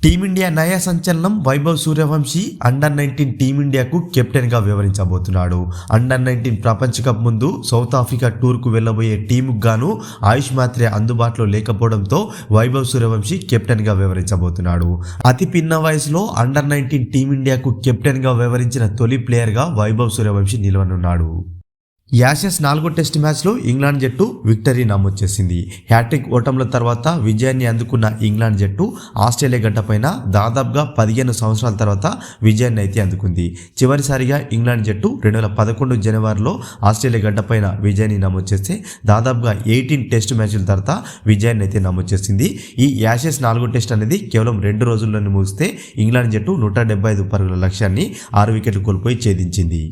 Team India నయ సంచలనం Vaibhav Suryavanshi under-19 టీమిండియాకు కెప్టెన్గా వ్యవహరించబోతున్నాడు. అండర్-19 ప్రపంచ కప్ ముందు సౌత్ ఆఫ్రికా టూర్కు వెళ్లబోయే టీముకు గాను ఆయుష్ మాత్రే అందుబాటులో లేకపోవడంతో వైభవ్ సూర్యవంశీ కెప్టెన్గా వ్యవహరించబోతున్నాడు. అతి పిన్న వయసులో అండర్-19 టీమిండియాకు కెప్టెన్గా వ్యవహరించిన తొలి ప్లేయర్గా వైభవ్ సూర్యవంశీ నిలవనున్నాడు. యాషెస్ 4వ టెస్ట్ మ్యాచ్లో ఇంగ్లాండ్ జట్టు విక్టరీ నమోదు చేసింది. హ్యాట్రిక్ ఓటముల తర్వాత విజయాన్ని అందుకున్న ఇంగ్లాండ్ జట్టు ఆస్ట్రేలియా గడ్డపైన దాదాపుగా 15 సంవత్సరాల తర్వాత విజయాన్ని అయితే అందుకుంది. చివరిసారిగా ఇంగ్లాండ్ జట్టు 2011 జనవరిలో ఆస్ట్రేలియా గడ్డపైన విజయాన్ని నమోదు చేస్తే దాదాపుగా 18 టెస్ట్ మ్యాచ్ల తర్వాత విజయాన్ని అయితే నమోదు చేసింది. ఈ యాషెస్ 4వ టెస్ట్ అనేది కేవలం 2 రోజుల్లోనే ముగిస్తే ఇంగ్లాండ్ జట్టు 175 పరుగుల లక్ష్యాన్ని 6 వికెట్లు కోల్పోయి ఛేదించింది.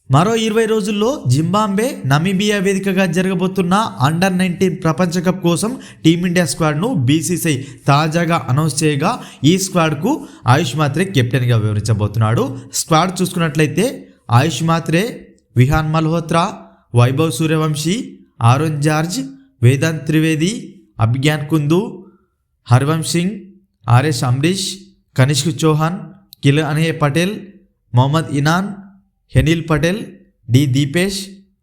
మరో 20 రోజుల్లో జింబాబ్వే నమీబియా వేదికగా జరగబోతున్న అండర్-19 ప్రపంచ కప్ కోసం టీమిండియా స్క్వాడ్ను బీసీసీఐ తాజాగా అనౌన్స్ చేయగా ఈ స్క్వాడ్కు ఆయుష్ మాత్రే కెప్టెన్గా వ్యవహరించబోతున్నాడు. స్క్వాడ్ చూసుకున్నట్లయితే Ayush Mhatre, Vihaan Malhotra, Vaibhav Suryavanshi, Aaron George, Vedant Trivedi, Abhigyan Kundu, Harvansh Singh, RS Ambrish, Kanishk Chauhan, Khilan Patel, Mohammed Enaan, Henil Patel, D Deepesh,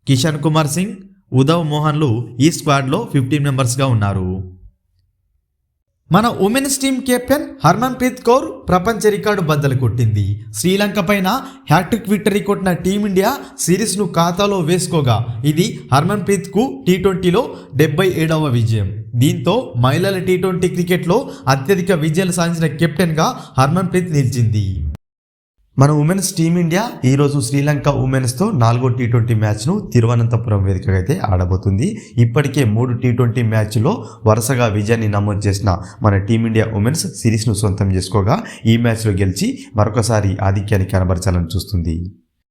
Kishan Kumar Singh, Udhav మోహన్లు ఈ స్క్వాడ్లో 15 మెంబర్స్గా ఉన్నారు. మన women's team captain Harmanpreet Kaur ప్రపంచ రికార్డు బద్దలు కొట్టింది. శ్రీలంక పైన హ్యాట్రిక్ విక్టరీ కొట్టిన టీమిండియా సిరీస్ను ఖాతాలో వేసుకోగా ఇది హర్మన్ప్రీత్కు టీ20లో 77వ విజయం. దీంతో మహిళల టీ20 క్రికెట్లో అత్యధిక విజయాలు సాధించిన కెప్టెన్గా హర్మన్ప్రీత్ నిలిచింది. మన ఉమెన్స్ టీమిండియా ఈరోజు శ్రీలంక ఉమెన్స్తో 4వ టీ20 మ్యాచ్ను తిరువనంతపురం వేదికగా అయితే ఆడబోతుంది. ఇప్పటికే 3 టీ20 మ్యాచ్లో వరుసగా విజయాన్ని నమోదు చేసిన మన టీమిండియా ఉమెన్స్ సిరీస్ను సొంతం చేసుకోగా ఈ మ్యాచ్లో గెలిచి మరొకసారి ఆధిక్యాన్ని కనబరచాలని చూస్తుంది.